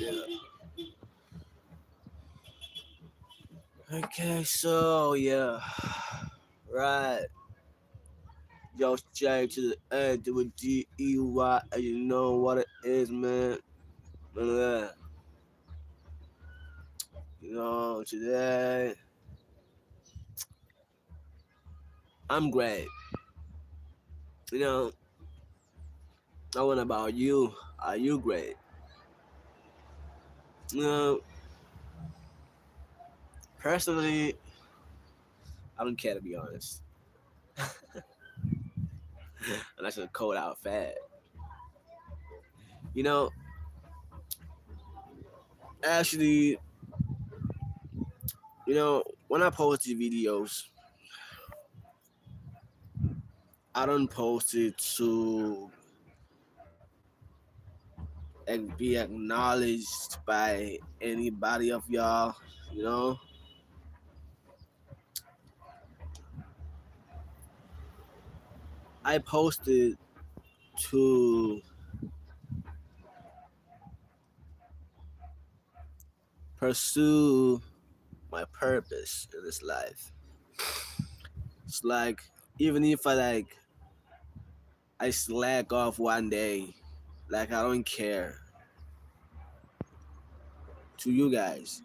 Yeah. Okay, so yeah. Right. Yo, J to the end to a D-E-Y, and you know what it is, man. Yeah. You know, today, I'm great. You know, I want about you. Are you great? You know, personally, I don't care to be honest. I'm not gonna code out fat. You know, actually, when I post the videos, I don't post it to be acknowledged by anybody of y'all. You know, I posted to pursue my purpose in this life. It's like even if I slack off one day, like I don't care to you guys.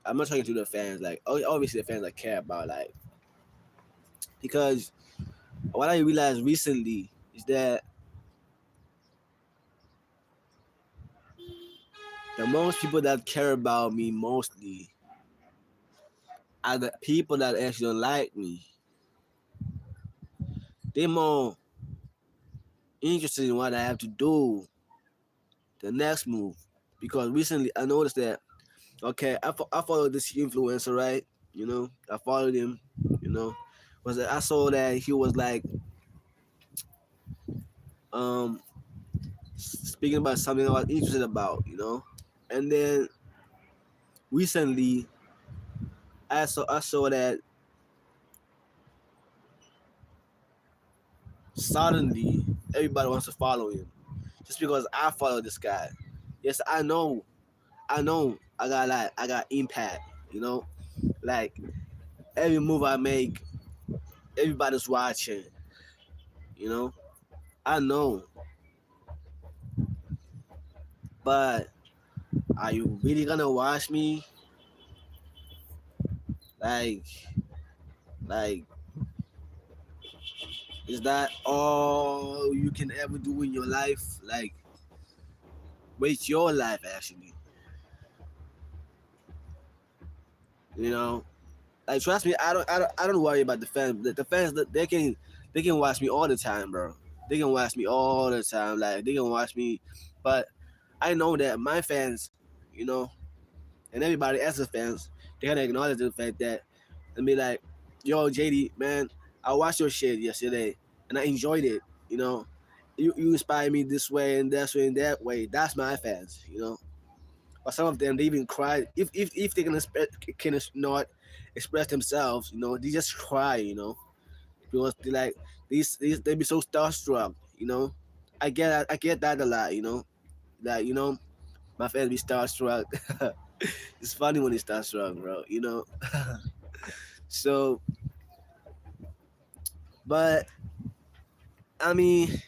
I'm not talking to the fans. Like obviously the fans I care about because what I realized recently is that the most people that care about me mostly are the people that actually don't like me. They're more interested in what I have to do, the next move. Because recently I noticed that, okay, I follow this influencer, right? I followed him, you know. I saw that he was like um speaking about something I was interested about. And then recently I saw that suddenly everybody wants to follow him just because I follow this guy. Yes, I know I got impact, you know? Like every move I make, everybody's watching, you know? I know. But are you really gonna watch me? Like like is that all you can ever do in your life? Like waste your life actually. You know? Like trust me, I don't worry about the fans. The fans they can watch me all the time, bro. They can watch me all the time. Like they can watch me, but I know that my fans, you know, and everybody else's fans, they gotta acknowledge the fact that and be like, "Yo, JD, man, I watched your shit yesterday and I enjoyed it. You know, you inspire me this way and that way and that way. That's my fans, you know." But some of them they even cry if they can not express themselves, they just cry, because they like these they be so starstruck, I get that a lot, that my fans be starstruck. It's funny when they starstruck, bro. So, but I mean,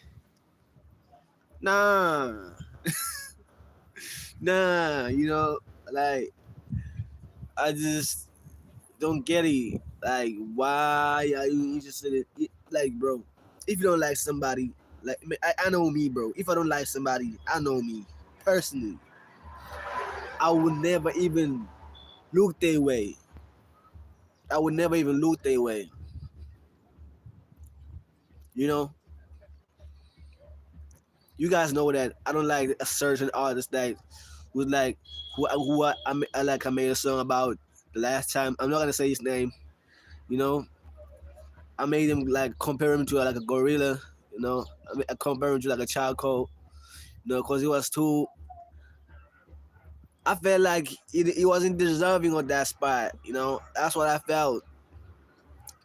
nah, nah, like I just don't get it. Like, why are you interested in it? Like, bro, if you don't like somebody, like, I know me, bro. If I don't like somebody, I know me personally. I would never even look their way. I would never even look their way. You know, you guys know that I don't like a certain artist that was like I made a song about the last time. I'm not gonna say his name. You know, I made him like compare him to like a gorilla. I compare him to like a charcoal. Because he was too. I felt like he wasn't deserving of that spot. That's what I felt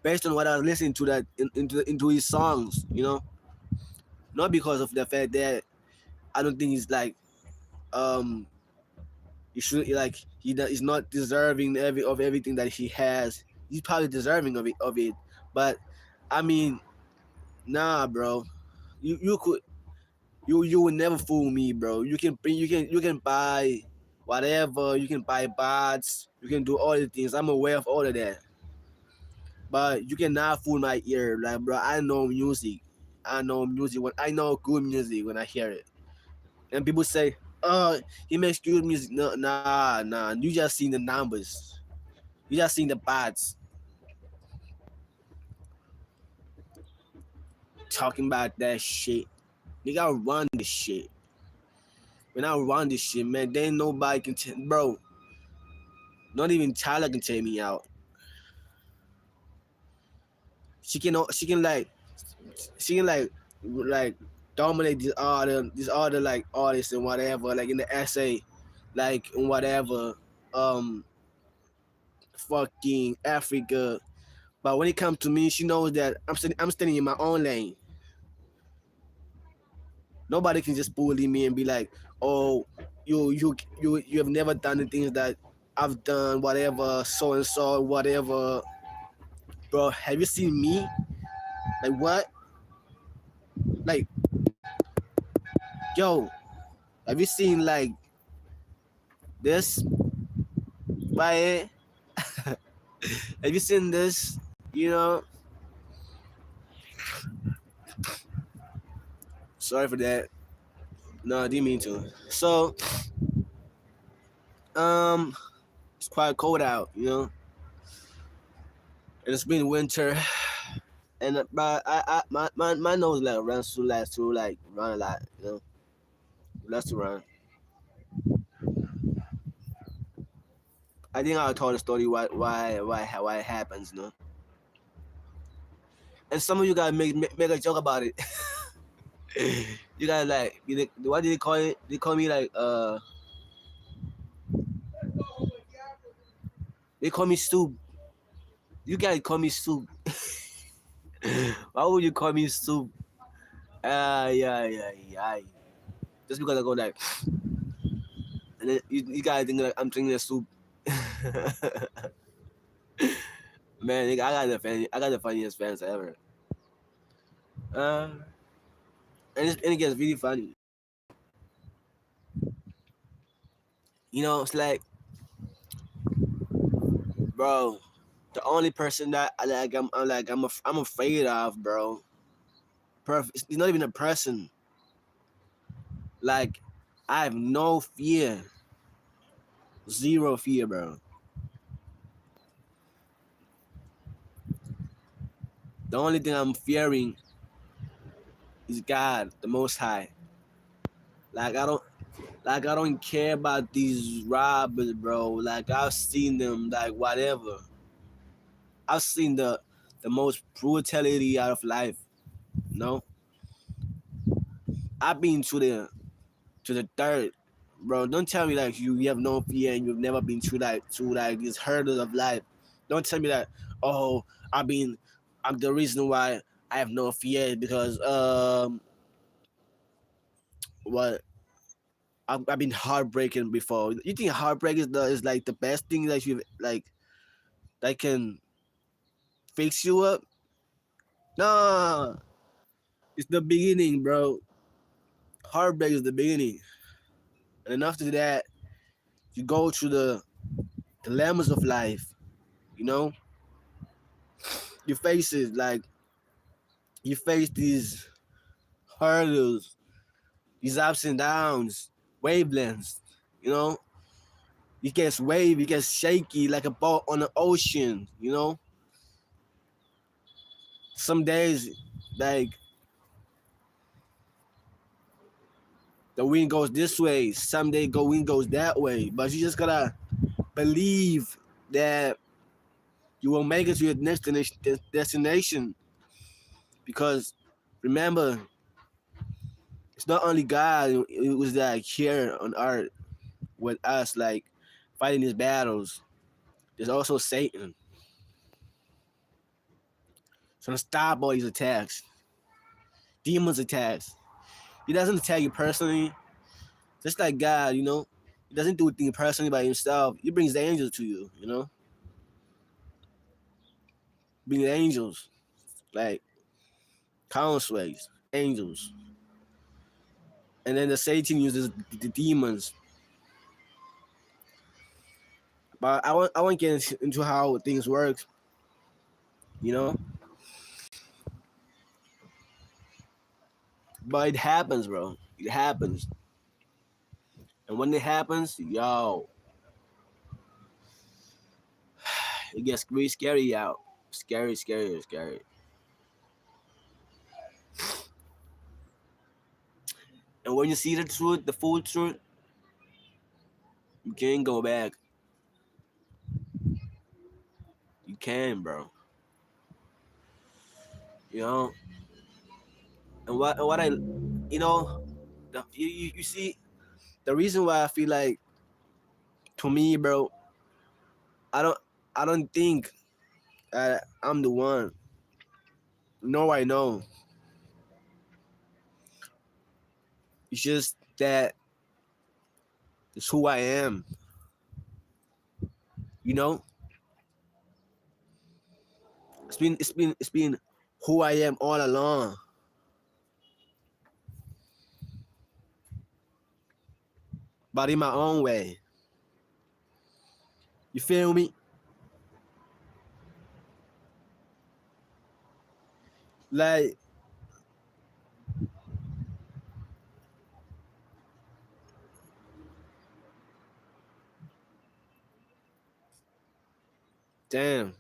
based on what I was listening to into his songs. Not because of the fact that I don't think he's like um He should like he's not deserving of everything that he has. He's probably deserving of it, but I mean, nah, bro. You could you would never fool me, bro. You can buy whatever. You can buy bots. You can do all the things. I'm aware of all of that, but you cannot fool my ear, like, bro. I know music. I know good music when I hear it. And people say, "Oh, he makes good music." No, nah. You just seen the numbers. You just seen the bots talking about that shit. Nigga, I run this shit. When I run this shit, man, there ain't nobody can tell, bro. Not even Tyler can take me out. She can like dominate this other like artists and whatever, like in the essay, like in whatever, um, fucking Africa. But when it comes to me, she knows that I'm standing in my own lane. Nobody can just bully me and be like, "Oh, you have never done the things that I've done, whatever, so and so, whatever." Bro, have you seen me? Like what? Like, yo, have you seen like this? Right? Have you seen this? You know? Sorry for that. No, I didn't mean to. So, um, it's quite cold out, and it's been winter. And but my nose like runs to run a lot, loves to run. I think I'll tell the story why it happens, And some of you guys make a joke about it. You guys like what did they call it? They call me like they call me soup. You guys call me soup. Why would you call me soup? Yeah. Just because I go like, and then you guys think like I'm drinking a soup. Man, nigga, I got the funniest fans ever. Uh, and it gets really funny. It's like, bro, the only person that I'm afraid of, bro. It's not even a person. Like, I have no fear, zero fear, bro. The only thing I'm fearing is God, the Most High. Like I don't care about these robbers, bro. Like I've seen them, like whatever. I've seen the most brutality out of life. No, I've been to the third, bro. Don't tell me like you have no fear and you've never been through these hurdles of life. Don't tell me that. Oh, I'm the reason why I have no fear because what I've been heartbreaking before. You think heartbreak is like the best thing that you like that can fix you up? Nah, it's the beginning, bro. Heartbreak is the beginning, and then after that, you go through the dilemmas of life. You know, you face it like you face these hurdles, these ups and downs, wavelengths. You know, it gets wavy, it gets shaky like a boat on the ocean. Some days, like the wind goes this way, someday wind goes that way, but you just gotta believe that you will make it to your next destination. Because remember, it's not only God who was like here on earth with us, like fighting these battles. There's also Satan. So to stop all these attacks, demons attacks. He doesn't attack you personally, just like God. He doesn't do things personally by himself. He brings the angels to you. You know, bring the angels like counselors, angels, and then the Satan uses the demons. But I won't get into how things work. You know, but it happens, bro. It happens, and when it happens, yo, it gets really scary out. Scary, scary, scary. And when you see the truth, the full truth, you can't go back. You can, bro. You know, and what I, you see, the reason why I feel like, to me, bro, I don't I don't think I'm the one. No, I know. It's just that it's who I am. You know, it's been who I am all along. But in my own way. You feel me? Like, damn,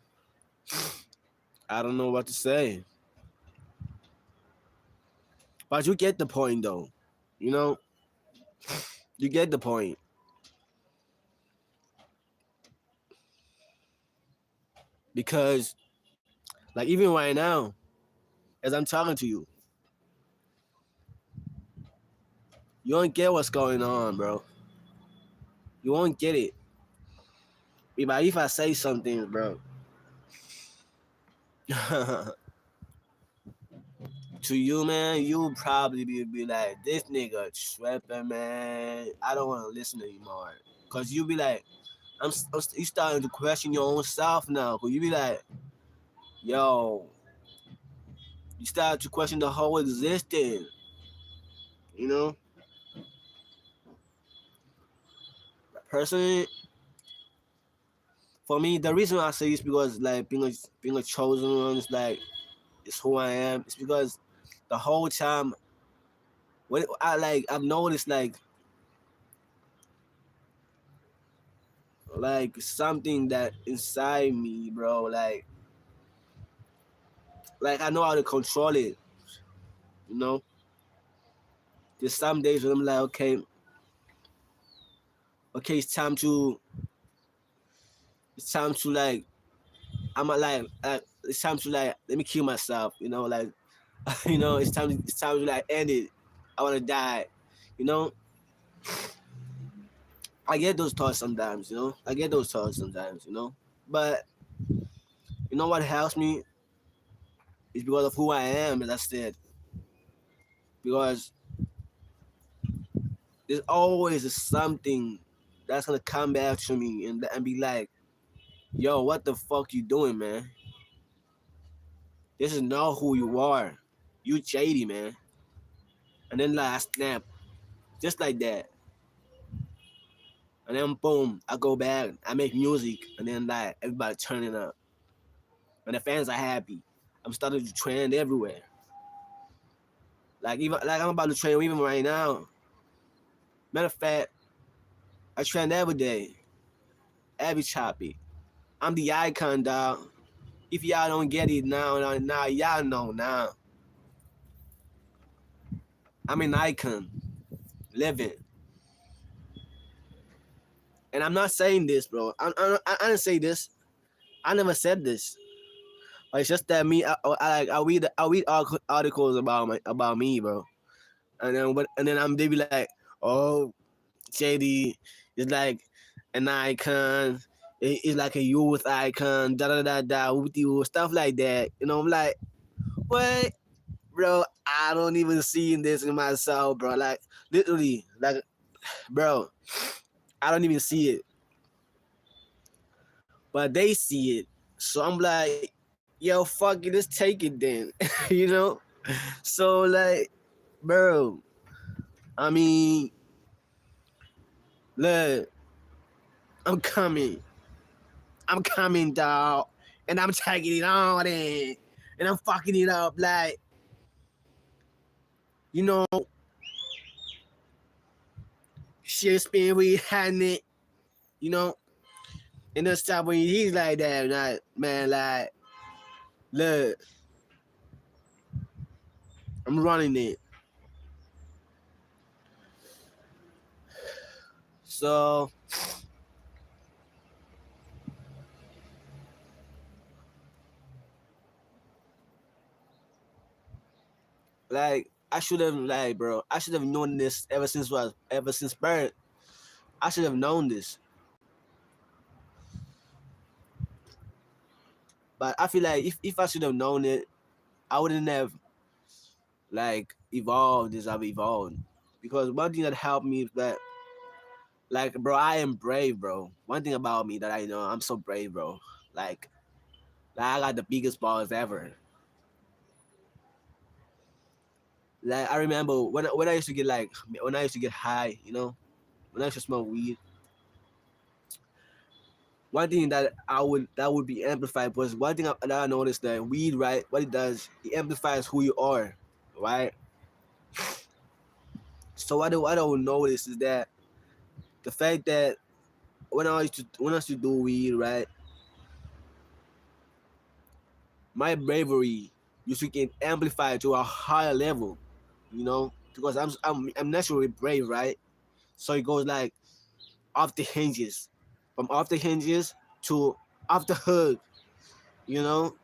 I don't know what to say. But you get the point, though. You know, you get the point. Because, like, even right now, as I'm talking to you, you don't get what's going on, bro. You won't get it. But if I say something, bro, to you, man, you'll probably be like, this nigga tripping, man. I don't want to listen anymore. Because you'll be like, you starting to question your own self now. Because you be like, yo, you start to question the whole existence. You know? Personally, for me, the reason I say is because, like, being a chosen one is like, it's who I am. It's because the whole time, when I've noticed, like something that inside me, bro, like I know how to control it. You know, there's some days when I'm like, okay, it's time to like, I'm like it's time to like, let me kill myself. You know, like, it's time to like end it. I want to die. You know, I get those thoughts sometimes. You know, I get those thoughts sometimes. You know, but you know what helps me is because of who I am, as I said. Because there's always something that's gonna come back to me and be like, yo, what the fuck you doing, man? This is not who you are. You Jaddey, man. And then like I snap, just like that. And then boom, I go back, I make music, and then like everybody turning up. And the fans are happy. I'm starting to trend everywhere. Like even like I'm about to trend even right now. Matter of fact, I trend every day, every choppy. I'm the icon, dog. If y'all don't get it now y'all know now. I'm an icon, living. And I'm not saying this, bro. I didn't say this. I never said this. But it's just that me, I read articles about me, bro. And then they be like, oh, JD is like an icon. It's like a youth icon. Da da da da. With you stuff like that. You know, I'm like, what, bro? I don't even see this in myself, bro. Like literally, like, bro. I don't even see it, but they see it. So I'm like, yo, fuck it, let's take it then. you know? So like, bro, I mean, look, I'm coming. I'm coming, dog. And I'm taking it on in. And I'm fucking it up like, you know, Shakespeare we had it, you know. And then stop when he's like that, like, man, like, look, I'm running it. So like I should have like bro, I should have known this ever since birth. I should have known this. But I feel like if I should have known it, I wouldn't have like evolved as I've evolved. Because one thing that helped me is that like bro, I am brave, bro. One thing about me that I know, I'm so brave, bro. Like, like I got the biggest balls ever. Like I remember when I used to get like when I used to get high, you know, when I used to smoke weed, one thing that would be amplified was one thing that I noticed that weed, right? What it does, it amplifies who you are, right? So what I would notice is that the fact that when I used to do weed, right, my bravery used to get amplified to a higher level, you know, because I'm naturally brave, right? So it goes like off the hinges, from off the hinges to off the hook, you know.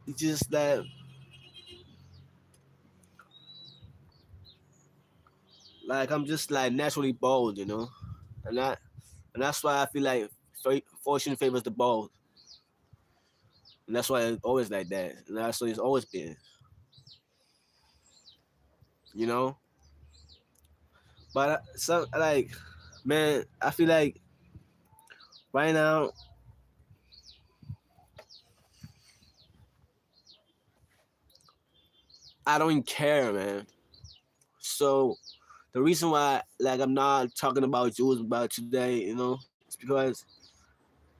It's just that like I'm just like naturally bold, you know, and that's why I feel like fortune favors the bold, and that's why it's always like that, and that's what it's always been, you know. But some like, man, I feel like right now I don't care, man. So the reason why like I'm not talking about Jules about today, you know, it's because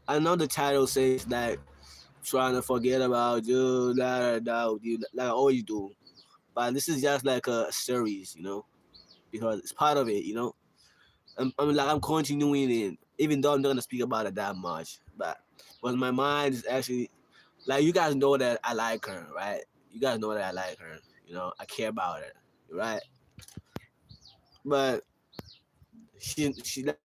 I know the title says like trying to forget about you, like I always do. But this is just like a series, you know, because it's part of it, you know. I'm continuing it, even though I'm not gonna speak about it that much. But my mind is actually like you guys know that I like her, right? You guys know that I like her, you know. I care about her, right? But she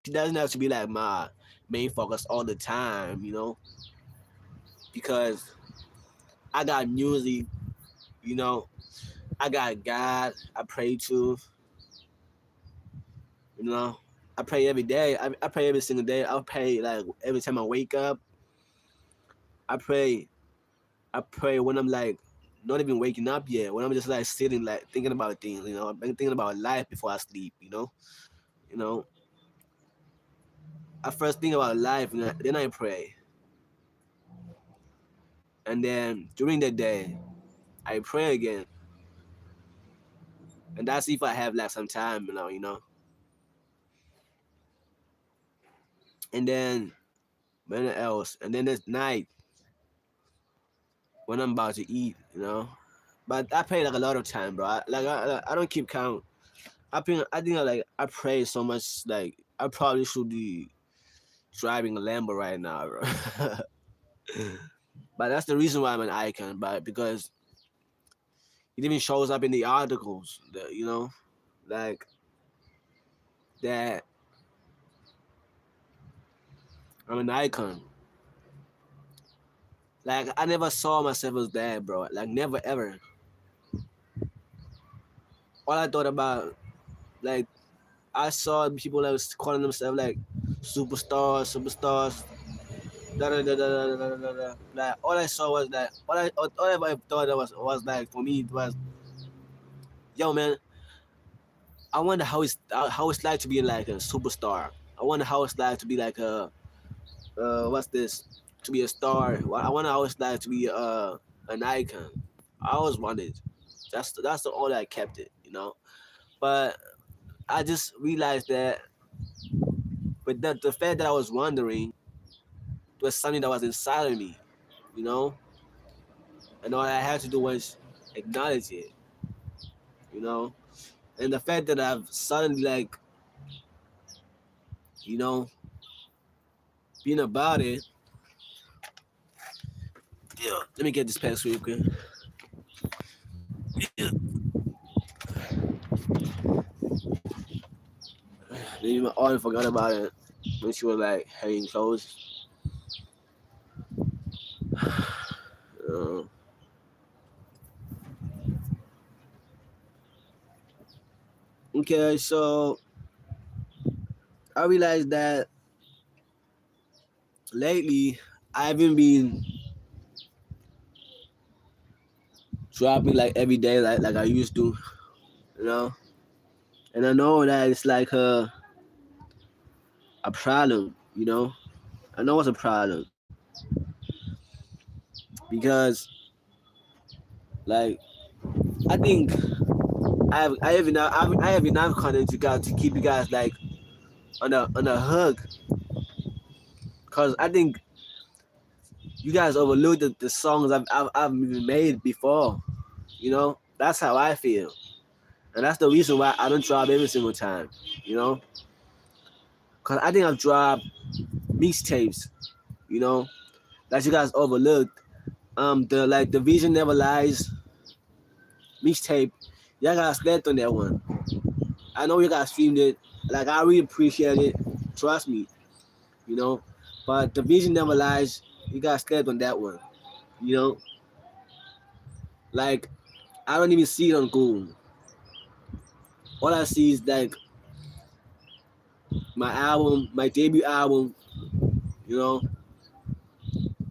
doesn't have to be like my main focus all the time, you know, because I got music, you know. I got God. I pray to, you know. I pray every day. I pray every single day. I pray like every time I wake up. I pray. I pray when I'm like not even waking up yet. When I'm just like sitting like thinking about things. You know, I'm thinking about life before I sleep. You know. You know. I first think about life, and then I pray, and then during the day, I pray again, and that's if I have like some time. You know. You know. And then when else? And then there's night when I'm about to eat. You know. But I pray like a lot of time, bro. I don't keep count. I think I pray so much. Like I probably should be driving a Lambo right now, bro. But that's the reason why I'm an icon. But because it even shows up in the articles, you know, like that I'm an icon. Like I never saw myself as that, bro. Like never ever. All I thought about, like I saw people that was calling themselves like superstars, da da da da da da da da. Like all I saw was that all I thought was like for me it was, yo man, I wonder how it's like to be like a superstar. I wonder how it's like to be like a what's this, to be a star. I wonder how it's like to be an icon. I always wanted. That's the all that I kept it, you know. But I just realized that, but the fact that I was wondering was something that was inside of me, you know, and all I had to do was acknowledge it, you know. And the fact that I've suddenly like, you know, been about it. Yeah, let me get this pass real quick. Yeah. Maybe my aunt forgot about it when she was like hanging clothes. Uh, okay, so I realized that lately I haven't been dropping like every day like I used to, you know. And I know that it's like a problem, you know. I know it's a problem because like I think I have enough content to keep you guys like on a hook, because I think you guys overlook the songs I've made before. You know, that's how I feel, and that's the reason why I don't drop every single time. You know, because I think I've dropped mixtapes. You know, that you guys overlooked. The Vision Never Lies mixtape. Y'all guys slept on that one. I know you guys streamed it. Like I really appreciate it. Trust me. You know, but the Vision Never Lies. You guys slept on that one. You know, like I don't even see it on Google. All I see is like my album, my debut album, you know,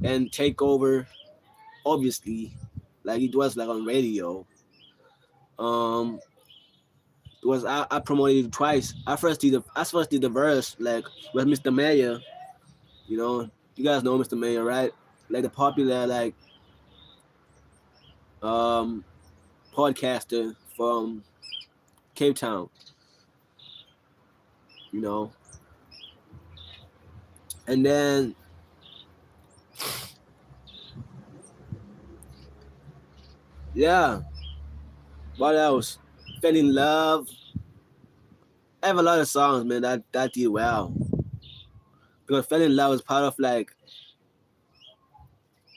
and Take Over, obviously, like it was like on radio. Um, it was I promoted it twice. I first did the verse like with Mr. Mayor, you know. You guys know Mr. Mayor, right? Like the popular like um podcaster from Cape Town, you know. And then yeah, what else? Fell in Love. I have a lot of songs, man, that did well. Because Fell in Love is part of like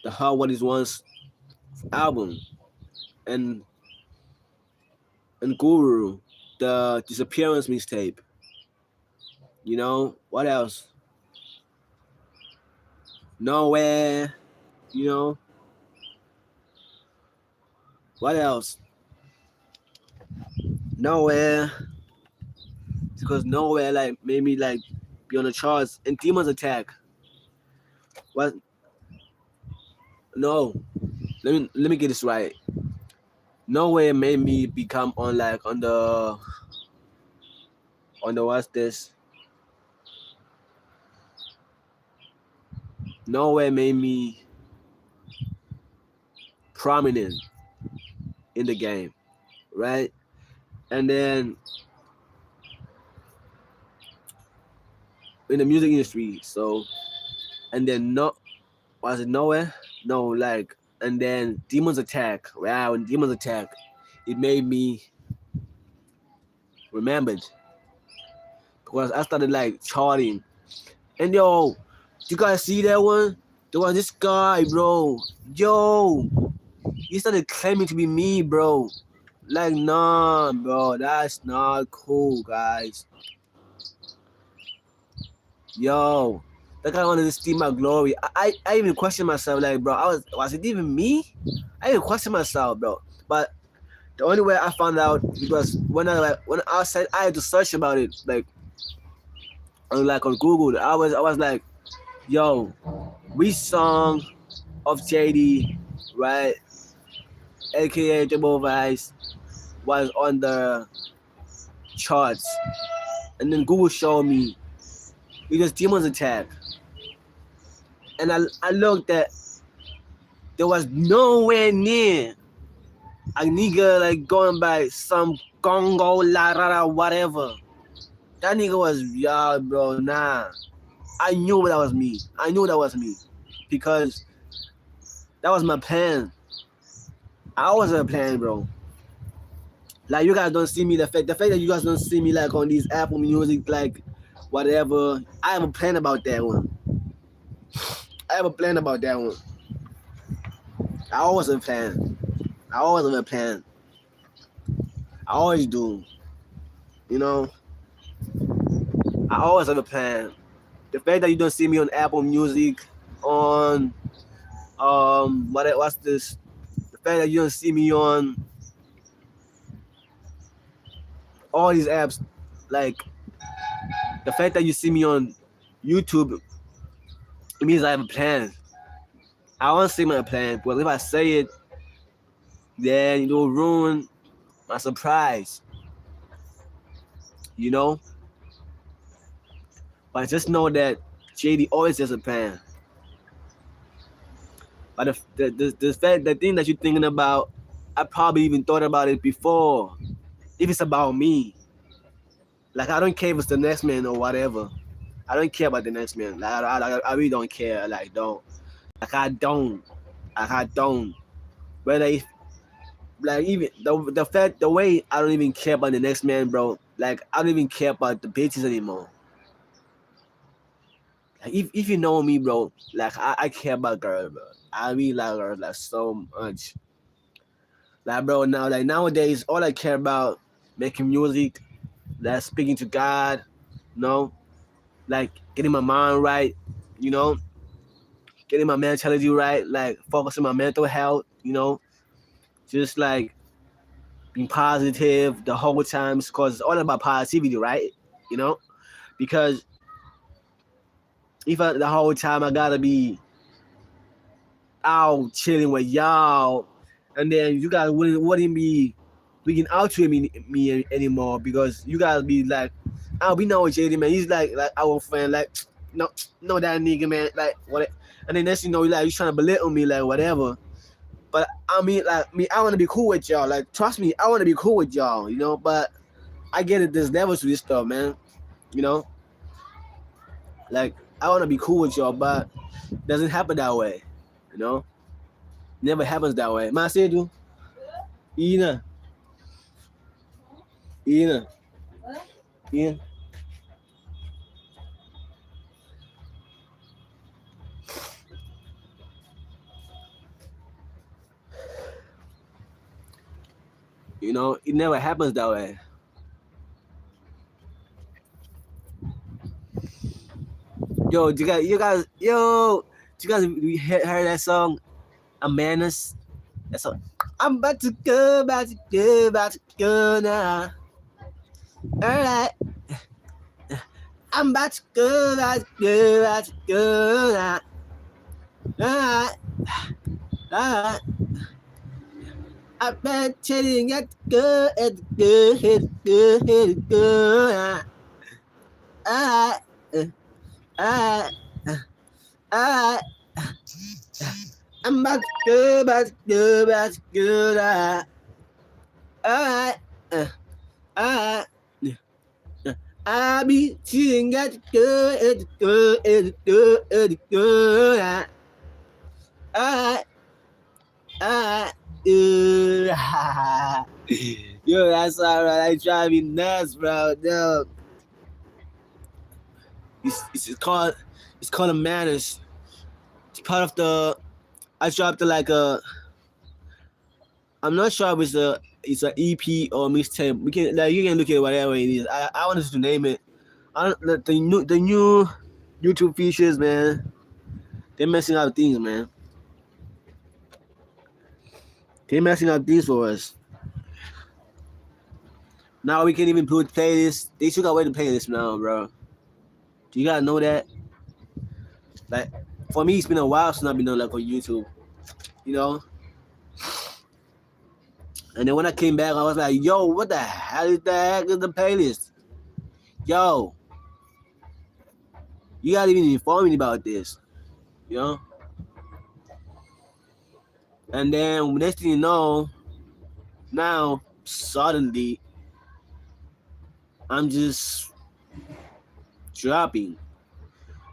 the How What Is Once album, and Guru, the Disappearance mixtape. You know what else? Nowhere. You know what else? Nowhere, because Nowhere like made me like be on the charts. And Demons Attack. What? No, let me get this right. Nowhere made me become on like on the what's this? Nowhere made me prominent in the game, right? And then in the music industry, so and then no, was it Nowhere? No, like, and then Demons Attack. Wow, and Demons Attack, it made me remembered because I started like charting. And yo, you guys see that one? There was this guy, bro. Yo, he started claiming to be me, bro. Like, nah, bro, that's not cool, guys. Yo, that guy wanted to steal my glory. I even questioned myself, like, bro, was it even me? I even questioned myself, bro. But the only way I found out because when I said I had to search about it, on Google, I was like, yo, which song of Jaddey, right, aka Double Vice, was on the charts, and then Google showed me it was Demons Attack, and I looked at there was nowhere near a nigga like going by some Congo la ra whatever. That nigga was yeah, bro. Nah, I knew that was me. I knew that was me because that was my plan. I always had a plan, bro. Like you guys don't see me the fact that you guys don't see me like on these Apple Music like whatever. I have a plan about that one. I have a plan about that one. I always have a plan. I always have a plan. I always do. You know, I always have a plan. The fact that you don't see me on Apple Music, on what's this? The fact that you don't see me on all these apps, like the fact that you see me on YouTube, it means I have a plan. I want to say my plan, but if I say it, then it will ruin my surprise. You know? But just know that Jaddey always has a plan. But the thing that you're thinking about, I probably even thought about it before. If it's about me, like I don't care if it's the next man or whatever. I don't care about the next man. Like I really don't care. Like don't. Like I don't. Like I don't. Whether if like even the fact the way I don't even care about the next man, bro. Like I don't even care about the bitches anymore. Like if you know me, bro, like I care about girls, bro. I really like girls like so much. Like bro, now like nowadays all I care about making music, like speaking to God, you know, like getting my mind right, you know, getting my mentality right, like focusing my mental health, you know, just like being positive the whole time because it's all about positivity, right? You know, because if the whole time I gotta be out chilling with y'all, and then you guys wouldn't be looking out to me anymore because you guys be like, oh, we know Jaddey, man. He's like our friend, like no that nigga, man, like what? And then next you know, like he's trying to belittle me, like whatever. But I mean, like me, I want to be cool with y'all. Like trust me, I want to be cool with y'all, you know. But I get it. There's levels to this stuff, man. You know, like I want to be cool with y'all, but it doesn't happen that way. You know, never happens that way. Macedo, Ina, Ina, Ina. You know, it never happens that way. Yo, you guys heard that song, Amanus? That song. I'm about to go now. Alright. I'm about to go now. Alright. Alright. I've been chilling at the go now. Alright. Alright. I'm about to go now. Alright. I be chilling at the go now. Alright. Yo, that's alright. I drive me nuts, bro. No. It's called a Manners. It's part of the. I dropped like a. I'm not sure if it's an EP or mixtape. We can like you can look at whatever it is. I wanted to name it. I don't the new YouTube features, man. They're messing up things, man. They're messing up things for us. Now we can't even put playlists. They took away the playlist now, bro. Do you gotta know that? Like, for me, it's been a while since I've been on like on YouTube. You know, And then when I came back, I was like, yo, what the hell is the heck is the playlist? Yo, you gotta even inform me about this, you know? And then next thing you know, now suddenly I'm just dropping.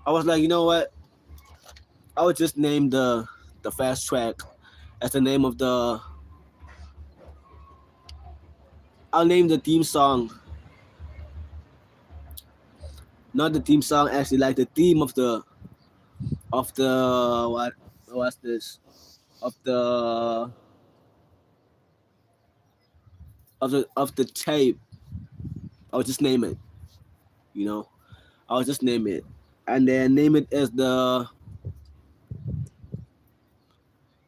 I was like, you know what? I would just name the fast track as the name of the. I'll name the theme song, not the theme song actually, like the theme of the what's this of the of the tape. I would just name it, you know. I would just name it, and then name it as the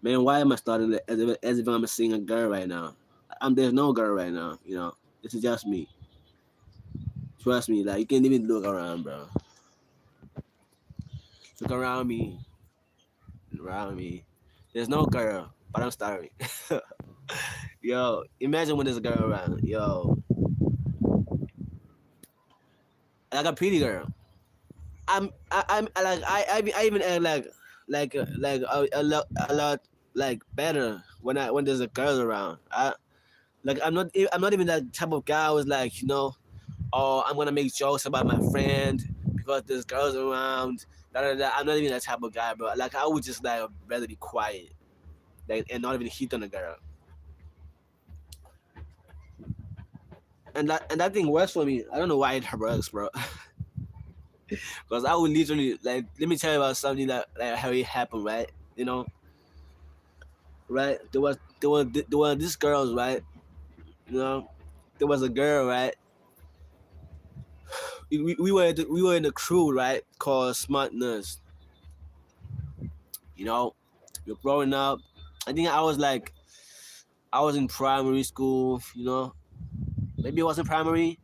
man. Why am I starting it as if I'm seeing a girl right now? There's no girl right now, you know. This is just me. Trust me, like you can't even look around, bro. Look around me. There's no girl, but I'm starving. Yo, imagine when there's a girl around. Yo, like a pretty girl. I'm like I even act like a lot like better when there's a girl around. I'm not even that type of guy who's like, oh, I'm gonna make jokes about my friend because there's girls around. Da, da, da. I'm not even that type of guy, bro. Like I would just like rather be quiet, like and not even hit on a girl. And that thing works for me. I don't know why it works, bro. Because I would literally like let me tell you about something that like how it happened, right? Right? There was these girls, right? You know, there was a girl, right? We were in the crew, right? Called Smartness. You know, we were growing up. I think I was in primary school. Maybe it wasn't primary.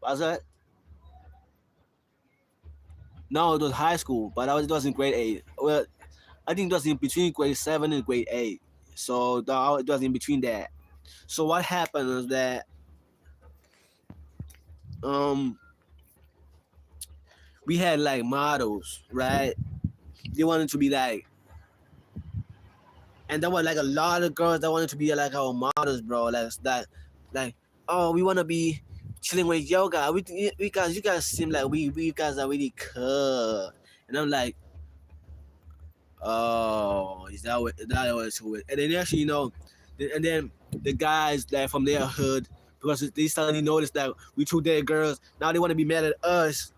Was it? No, it was high school, but it was in grade 8. Well, I think it was in between grade 7 and grade 8. So it was in between that. So what happened was that um we had like models, right? They wanted to be like, and there were like a lot of girls that wanted to be like our models, bro. Like, oh, we want to be chilling with yoga. We guys, you guys seem like we guys are really cool. And I'm like, oh, is that what it's with? And then actually, and then the guys that from their hood, because they suddenly noticed that we two dead girls. Now they want to be mad at us.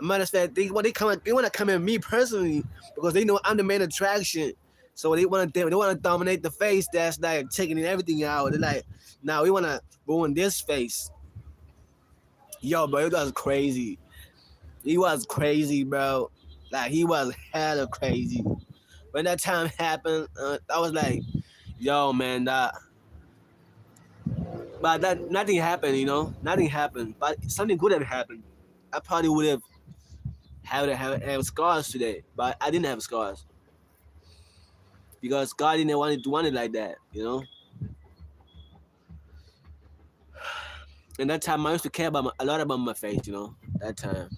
Matter of fact, they want to come at me personally because they know I'm the main attraction. So they want to dominate the face that's like taking everything out. They're like, now we want to ruin this face. Yo, bro, it was crazy. He was crazy, bro. Like he was hella crazy. When that time happened, I was like, yo, man, but that nothing happened. Nothing happened. But something good had happened. I probably would have scars today, but I didn't have scars because God didn't want it like that. And that time I used to care a lot about my face. That time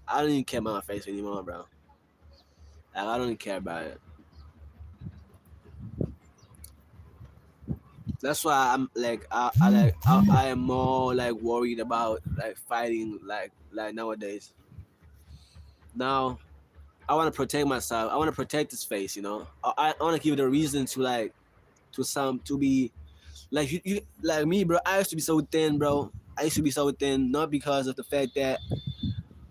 I don't even care about my face anymore, bro. Like, I don't even care about it. That's why I'm like I am more like worried about like fighting like nowadays. Now I want to protect myself. I want to protect this face. I want to give it a reason to like to be like like me, bro. I used to be so thin, bro. I used to be so thin, not because of the fact that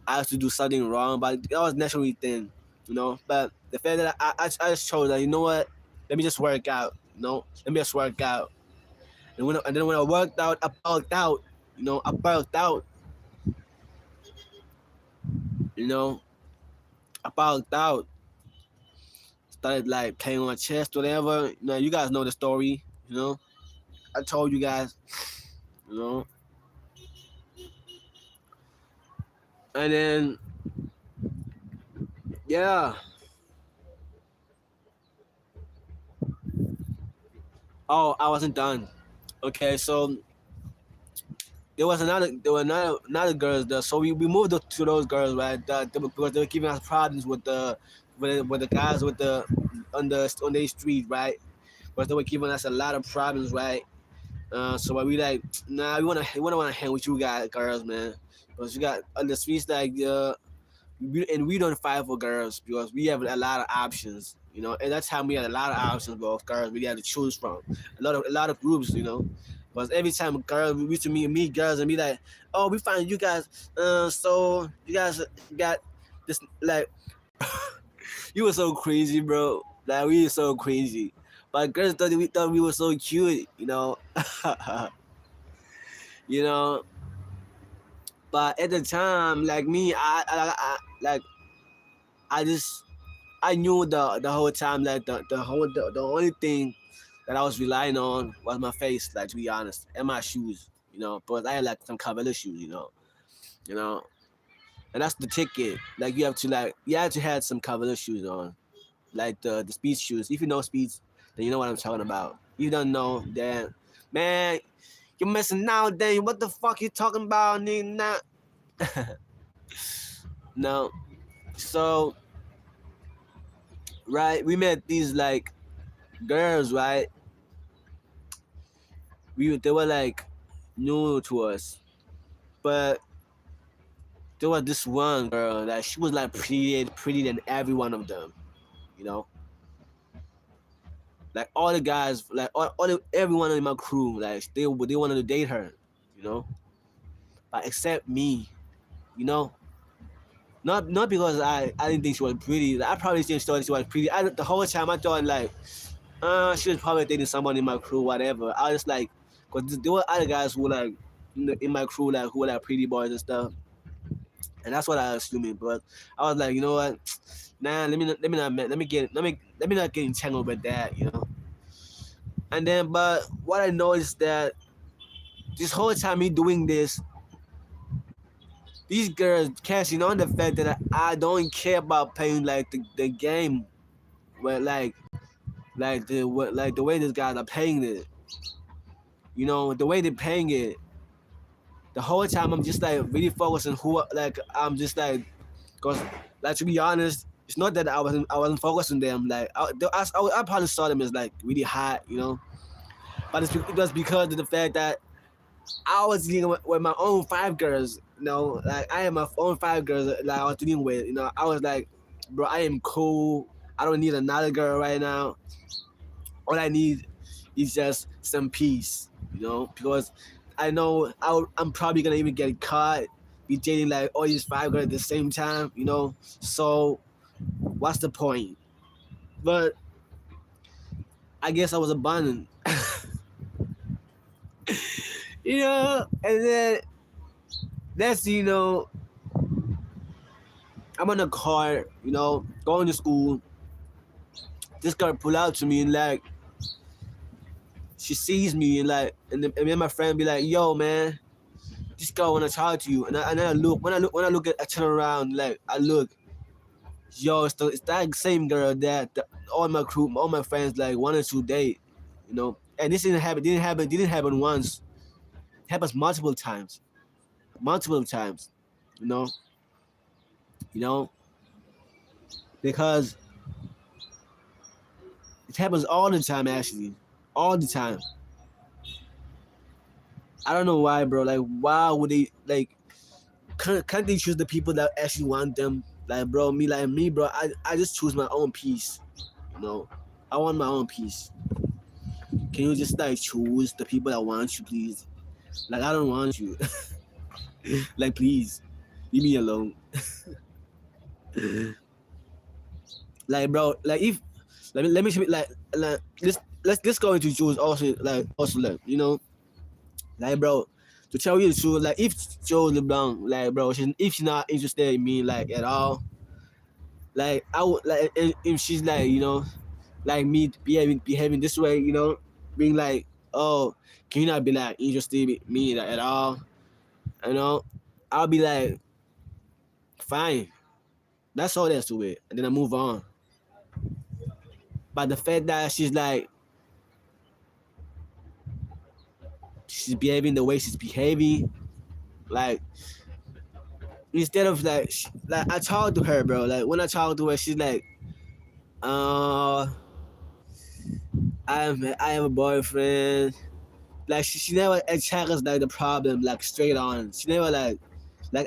I used to do something wrong, but I was naturally thin. But the fact that I just chose that, you know what? Let me just work out. Let me just work out. And then when I worked out, I bulked out. I bulked out. You know, I bulked out. Started like playing on my chest, whatever. You guys know the story. I told you guys. You know, and then yeah. Oh, I wasn't done. Okay, so there were another girls there. So we moved to those girls, right? Because they were giving us problems with the guys on the street, right? Because they were giving us a lot of problems, right? So we like, nah, we wanna hang with you guys, girls, man. Because you got on the streets like we don't fight for girls because we have a lot of options, you know. At that time we had a lot of options, bro. Girls we had to choose from a lot of groups, you know. Because every time girls we used to meet girls and be like, oh, we find you guys, so you guys got this like you were so crazy, bro. Like we were so crazy, but girls thought we were so cute, you know. You know. But at the time, like me, like I just I knew the whole time that the only thing that I was relying on was my face, like to be honest, and my shoes, you know. But I had like some Cavalier shoes, you know, and that's the ticket. Like you had to have some Cavalier shoes on, like the speed shoes. If you know speeds, then you know what I'm talking about. If you don't know, then man, you're missing out. Then what the fuck you talking about, nigga? Nah. No, so right, we met these like girls, right? They were like new to us, but there was this one girl that she was like pretty than every one of them, you know. Like all the guys, like everyone in my crew, like they wanted to date her, you know. But except me, you know. Not because I didn't think she was pretty. Like, I probably didn't thought she was pretty. The whole time I thought like, she was probably dating someone in my crew, whatever. I was just like, cause there were other guys who were like in my crew, like who were like pretty boys and stuff, and that's what I was assuming. But I was like, you know what? Nah, let me not get entangled with that, you know. And then, but what I noticed that this whole time me doing this, these girls catching on the fact that I don't care about playing like the game, where like the way these guys are playing it, you know, the way they're playing it. The whole time I'm just like really focused on who, like I'm just like, cause like to be honest, it's not that I wasn't focused on them. Like I probably saw them as like really hot, you know, but it was because of the fact that I was dealing with my own five girls, you know, like I had my own five girls that I was dealing with, you know. I was like, bro, I am cool. I don't need another girl right now. All I need is just some peace, you know, because I know I'm probably gonna even get caught be dating like all these five girls at the same time, you know. So what's the point? But I guess I was abandoned, you know. And then that's, you know, I'm on the car, you know, going to school. This girl pull out to me and like she sees me and like, and me and my friend be like, "Yo, man, this girl wanna talk to you." And then I look when I look at I turn around, like I look, yo, it's that same girl that all my crew, all my friends like wanted to date, you know. And this didn't happen once. It happens multiple times, you know, you know, because it happens all the time actually, all the time. I don't know why, bro. Like, why would they like? Can't they choose the people that actually want them? Like, bro, me, bro. I just choose my own peace. You know, I want my own peace. Can you just like choose the people that want you, please? Like, I don't want you. Like, please, leave me alone. Like, bro, like if let me like let's go into Jules also like, you know, like, bro, to tell you the truth, like if Jules LeBlanc, like, bro, if she's not interested in me like at all, like I would like if she's like, you know, like me behaving this way, you know, being like, oh, can you not be like interested in me like, at all, you know, I'll be like, fine, that's all there's to it, and then I move on. But the fact that she's like, she's behaving the way she's behaving. Like instead of like I talk to her, bro. Like when I talk to her, she's like, uh, I have a boyfriend. Like she never attacks like the problem like straight on. She never like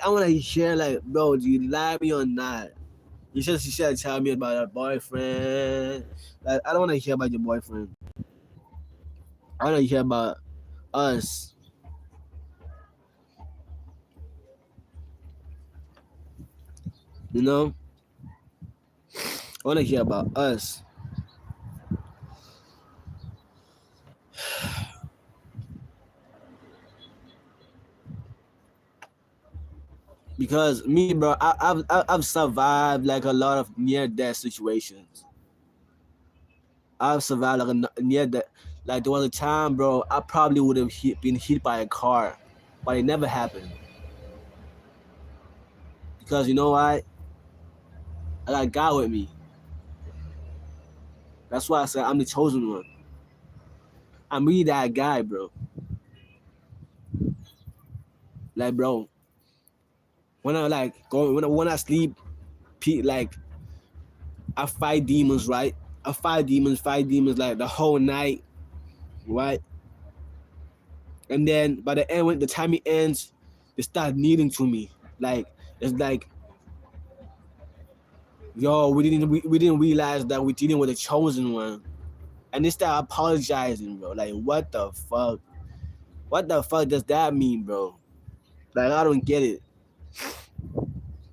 I wanna hear like, bro, do you like me or not? She should tell me about her boyfriend. Like I don't wanna hear about your boyfriend. I wanna hear about us. You know? I wanna hear about us. Because me, bro, I've survived like a lot of near death situations. I've survived like a near death. Like there was a time, bro, I probably would have been hit by a car, but it never happened. Because you know what? I got God with me. That's why I said I'm the chosen one. I'm really that guy, bro. Like, bro, when I like go when I sleep, like I fight demons, right? I fight demons like the whole night, right? And then by the end, when the time it ends, they start kneeling to me. Like it's like, yo, we didn't realize that we're dealing with a chosen one, and they start apologizing, bro. Like what the fuck? What the fuck does that mean, bro? Like I don't get it.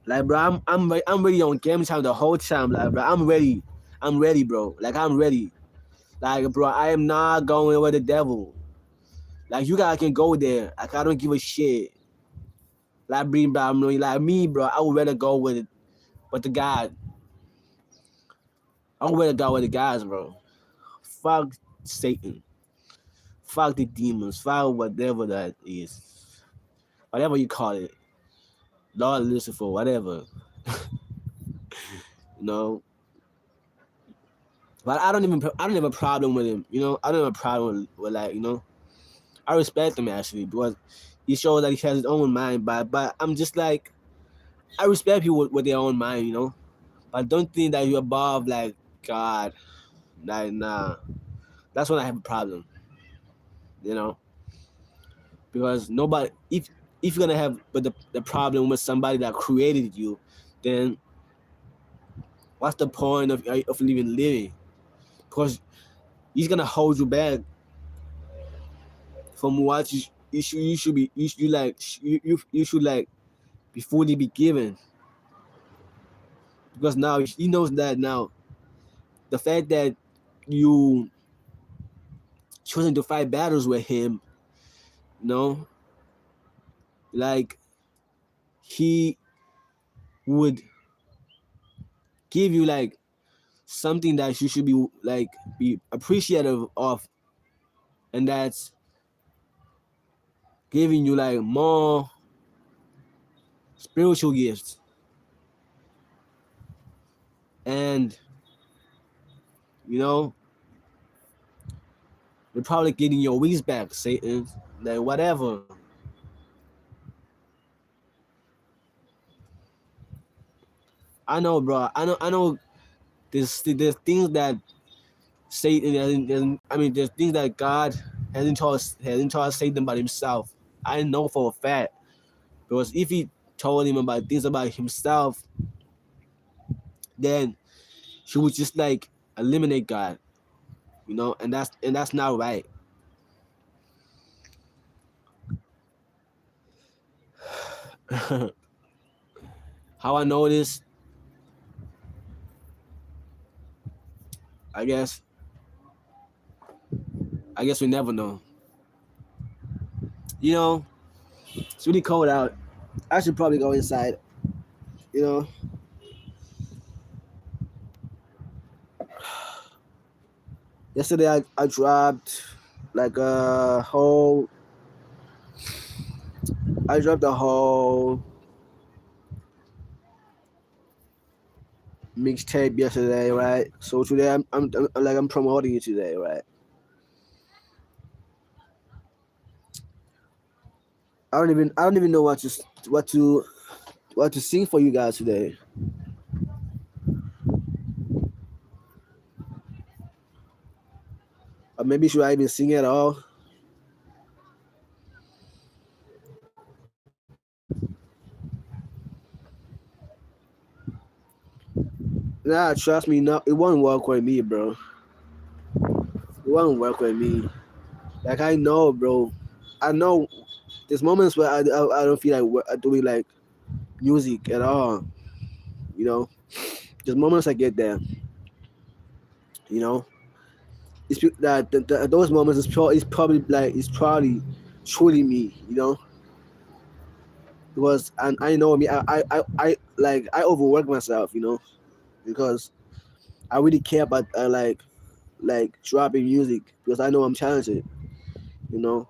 Like bro, I'm ready on game time the whole time. Like bro, I'm ready, bro. Like I'm ready. Like bro, I am not going with the devil. Like you guys can go there. Like I don't give a shit. Like bro, like me, bro. I would rather go with the God. I would rather go with the guys, bro. Fuck Satan. Fuck the demons. Fuck whatever that is. Whatever you call it. Lord Lucifer, whatever. You know. But I don't have a problem with him. You know, I don't have a problem with like, you know. I respect him actually because he shows that he has his own mind. But I'm just like, I respect people with their own mind, you know. But don't think that you're above like God. Like nah, that's when I have a problem, you know. Because nobody, if you're gonna have the problem with somebody that created you, then what's the point of even living? Because he's gonna hold you back from what you should be you should like be fully be given. Because now he knows that now the fact that you choosing to fight battles with him, you know, like he would give you like something that you should be appreciative of, and that's giving you like more spiritual gifts and you know you're probably getting your wings back, Satan. Like whatever. I know, bro. I know. There's things that Satan hasn't. I mean, there's things that God hasn't taught Satan about himself. I know for a fact because if he told him about things about himself, then he would just like eliminate God, you know, and that's not right. How I know this, I guess we never know. You know, it's really cold out. I should probably go inside. You know, yesterday I dropped like a whole. I dropped a whole mixtape yesterday, right? So today I'm promoting it today, right? I don't even know what to sing for you guys today. Or maybe should I even sing at all? Nah, trust me, no, it won't work with me, bro. It won't work with me. Like I know, bro. I know there's moments where I don't feel like doing like music at all. You know, there's moments I get there. You know, those moments is probably truly me. You know, because and I know me. I overwork myself. You know, because I really care about like dropping music because I know I'm talented. You know,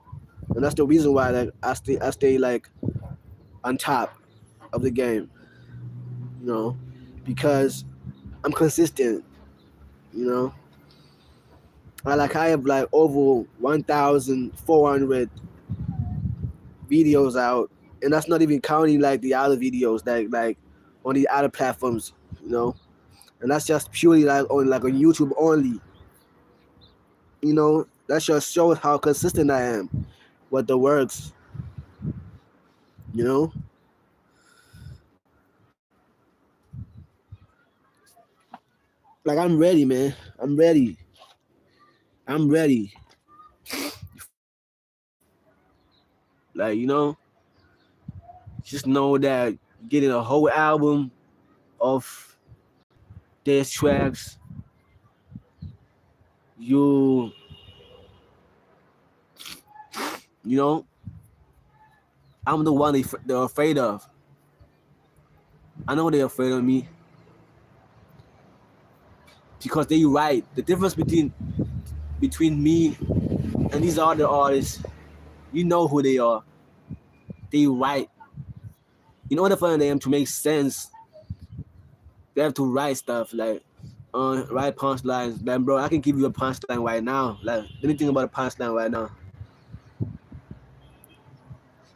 and that's the reason why like I stay like on top of the game. You know, because I'm consistent. You know, I have like over 1,400 videos out, and that's not even counting like the other videos like on the other platforms. You know, and that's just purely like on YouTube only. You know, that just shows how consistent I am with the works. You know, like I'm ready, man. I'm ready. I'm ready. Like just know that getting a whole album of diss tracks, you you know, I'm the one they're afraid of. I know they're afraid of me because they right. The difference between me and these other artists, you know who they are. They write. In order for them to make sense, they have to write stuff like write punchlines. Like bro, I can give you a punchline right now. Like let me think about a punchline right now.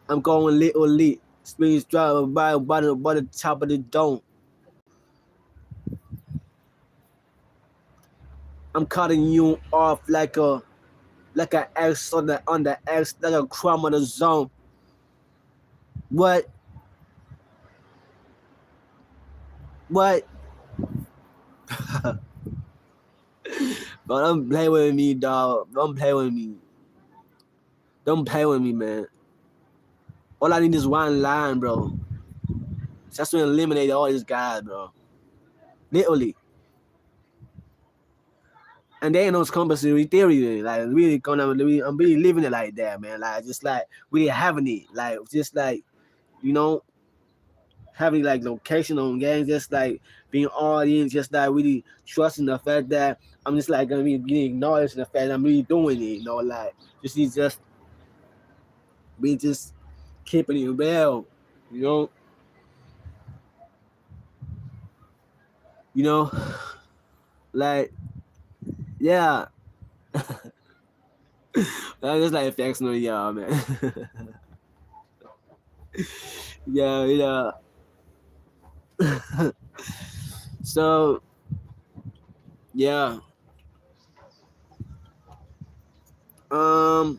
I'm going little lit. Speeds driving by the top of the dome. I'm cutting you off like an X on the X, like a crumb on the zone. What? What? Bro, don't play with me, dog. Don't play with me. Don't play with me, man. All I need is one line, bro. Just to eliminate all these guys, bro. Literally. And they ain't no compulsory theory. Like really I'm really living it like that, man. Like just like really having it. Like just like, you know, having like location on games, just like being all in, just like really trusting the fact that I'm just like gonna be getting acknowledged the fact that I'm really doing it, like just be just keeping it real, you know, you know, like yeah, I'm just like flexing on y'all, man. Yeah, yeah. So yeah, um,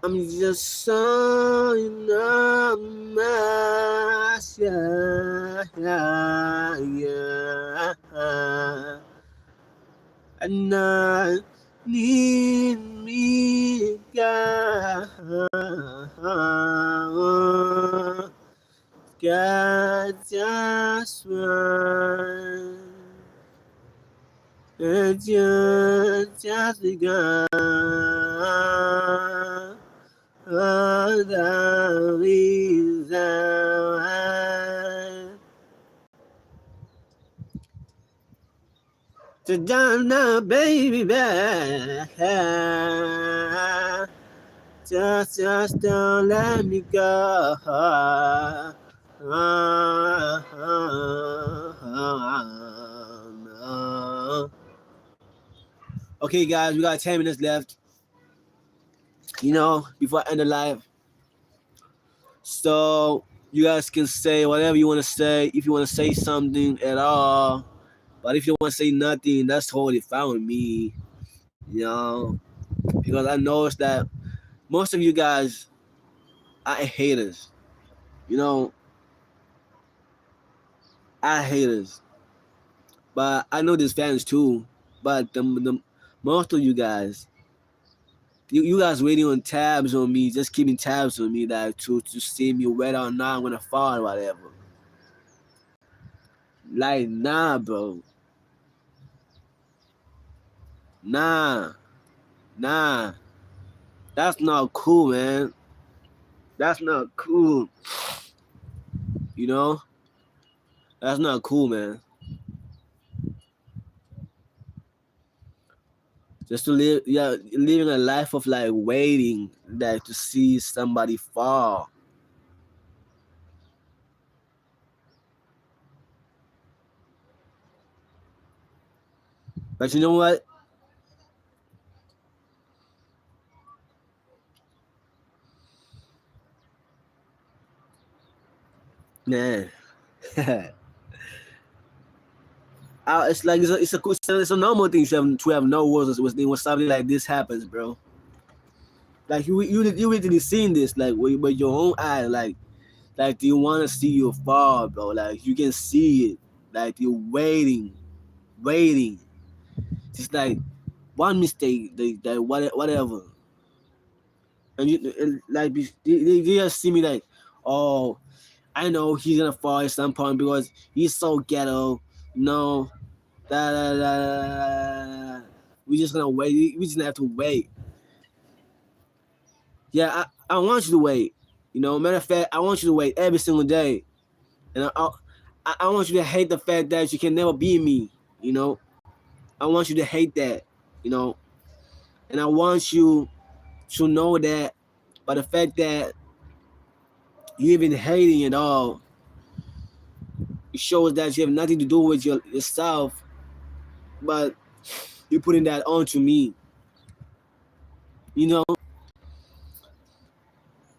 I'm just signing up my yeah. And I need me, God. God just one. And just begun. The reason why. To Donna, baby, back. Just don't let me go. Okay, guys, we got 10 minutes left. before I end the live. So you guys can say whatever you want to say. If you want to say something at all, but if you want to say nothing, that's totally fine with me. Because I noticed that most of you guys are haters. You know, I haters, but I know there's fans too. But the most of you guys, you guys waiting on tabs on me, just keeping tabs on me that to see me whether or not I'm gonna fall or whatever. Like nah, bro. Nah, nah. That's not cool, man. That's not cool. You know? That's not cool, man. Just to live, yeah, living a life of like waiting, like to see somebody fall. But you know what? Man. It's like it's a normal thing to have no words when something like this happens, bro. Like you literally seen this like with your own eyes, like you want to see you fall, bro. Like you can see it, like you're waiting. Just like one mistake, they whatever, and like they just see me like, oh, I know he's gonna fall at some point because he's so ghetto. No, da da da. Da. We just gonna wait. We just gonna have to wait. Yeah, I want you to wait. Matter of fact, I want you to wait every single day, and I want you to hate the fact that you can never be me. I want you to hate that. You know, and I want you to know that by the fact that you even hating it all, it shows that you have nothing to do with yourself, but you're putting that onto me. You know,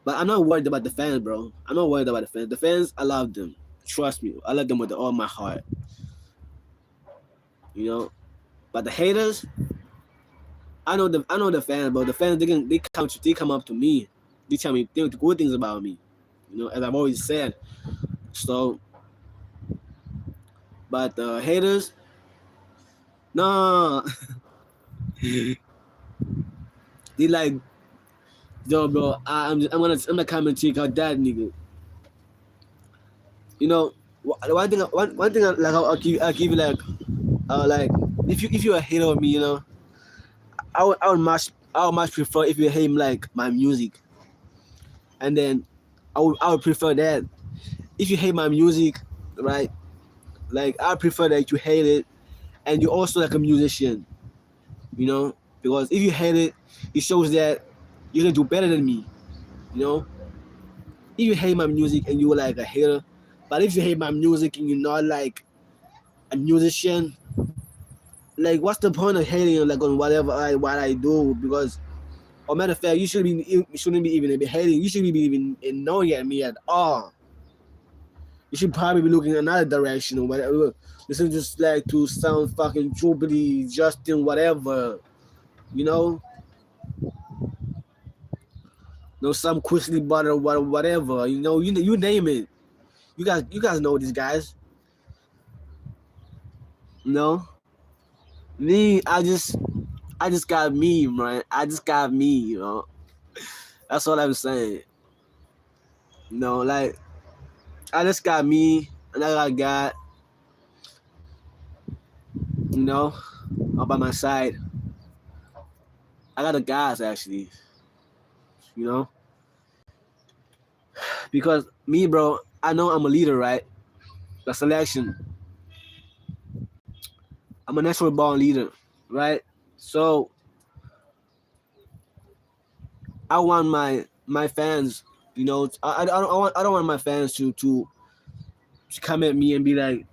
but I'm not worried about the fans, bro. I'm not worried about the fans. The fans, I love them. Trust me, I love them with all my heart. But the haters, I know the fans, bro. The fans, they come up to me, they tell me good things about me. As I've always said. So, but the haters, nah, they like, yo, bro. I'm gonna come and check out that nigga. One thing like I'll give you like if you're a hater of me, I would much prefer if you hate like my music, and then I would prefer that if you hate my music, right? Like I prefer that you hate it, and you're also like a musician, because if you hate it, it shows that you're gonna do better than me, you know. If you hate my music and you're like a hater, but if you hate my music and you're not like a musician, like what's the point of hating like on what I do? Because, or matter of fact, you shouldn't be even hating. You shouldn't be even knowing at me at all. You should probably be looking in another direction or whatever. Listen just like to some fucking Jubilee, Justin, whatever. You know? Some Quisley Butter, whatever. You name it. You guys know these guys. Me, I just got me, man. I just got me. That's what I'm saying. Like I just got me, and I got up by my side. I got the guys actually, you know, because me, bro, I know I'm a leader, right? The selection, I'm a natural born leader, right? So I want my fans, I don't want my fans to come at me and be like,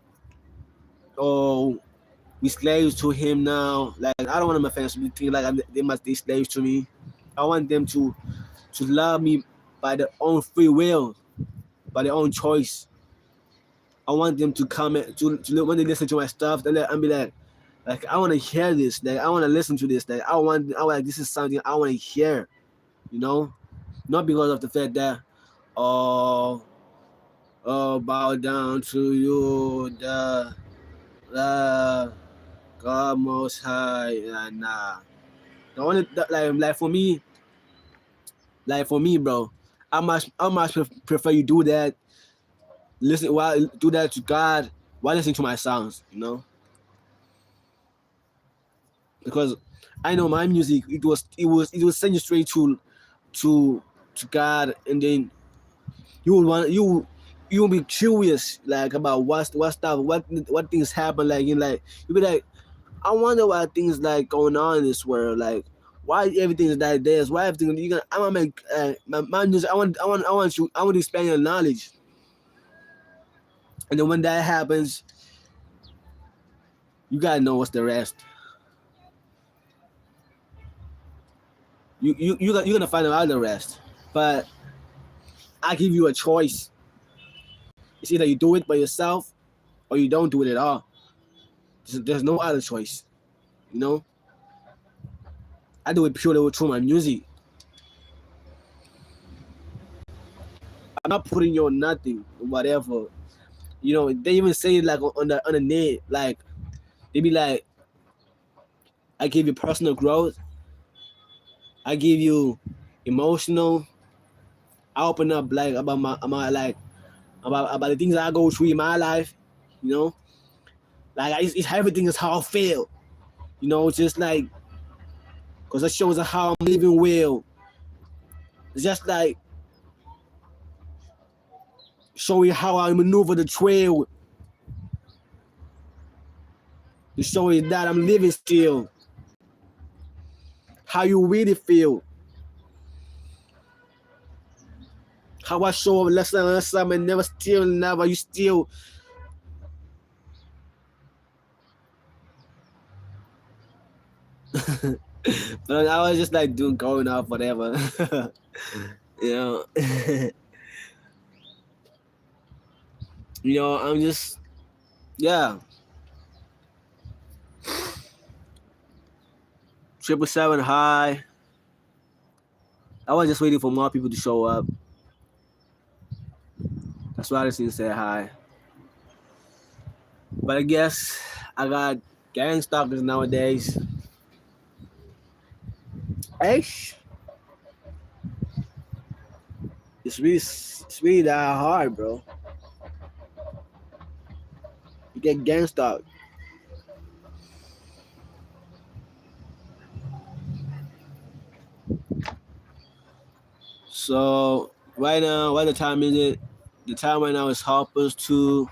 oh, we slaves to him now. Like I don't want my fans to be thinking like they must be slaves to me. I want them to love me by their own free will, by their own choice. I want them to comment to when they listen to my stuff, and be like I want to hear this, like I want to listen to this, like I like this is something I want to hear, you know, not because of the fact that oh bow down to you, the God Most High, nah. The only like for me, bro, I much prefer you do that. Listen, while do that to God while listening to my songs, you know, because I know my music. It was send you straight to to God, and then you will want you will be curious like about what stuff what things happen like in like you'll be like I wonder why things like going on in this world like why everything is like this why everything you gonna I want to make my music I want to expand your knowledge, and then when that happens you gotta know what's the rest. You're gonna find out the rest, but I give you a choice. It's either you do it by yourself or you don't do it at all. There's no other choice, you know. I do it purely through my music. I'm not putting you on nothing, whatever. You know, they even say it like on the net, like they be like, I give you personal growth, I give you emotional, I open up like about my like about the things I go through in my life, you know, like it's everything is how I feel, you know, just like because it shows how I'm living well. It's just like showing how I maneuver the trail, to show you that I'm living still, how you really feel, how I show up less and less time and never you still. But I was just like doing going off whatever, you know. You know, I'm just yeah. 777 high. I was just waiting for more people to show up. That's why I just didn't say hi. But I guess I got gang stalkers nowadays. Hey, it's really that hard, bro. You get gang stalked. So right now, what the time is it? The time right now is Hoppers 2.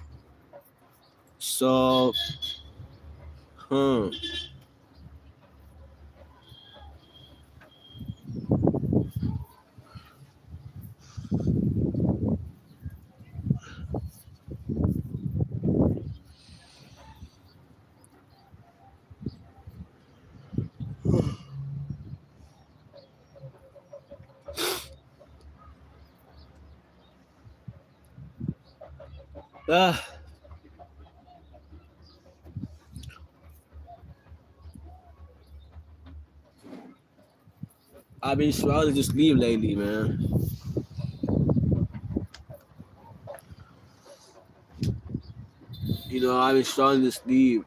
So, hmm. Uh, I've been struggling to sleep lately, man. You know, I've been struggling to sleep.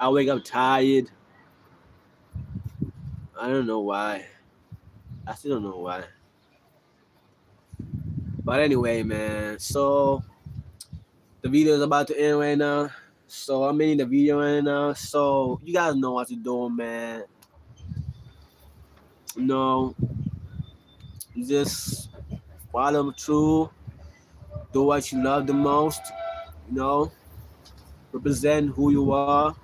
I wake up tired. I don't know why. I still don't know why. But anyway, man. So the video is about to end right now. So I'm in the video right now. So you guys know what to do, man. You know, just follow through. Do what you love the most. You know, represent who you are.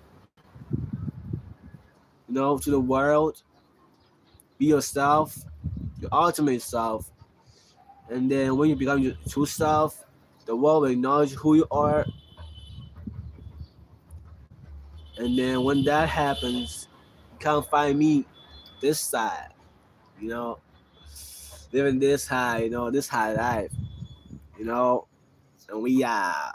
You know, to the world. Be yourself, your ultimate self. And then when you become your true self, the world will acknowledge who you are, And then when that happens, you can't find me this side, you know, living this high, this high life, and we are.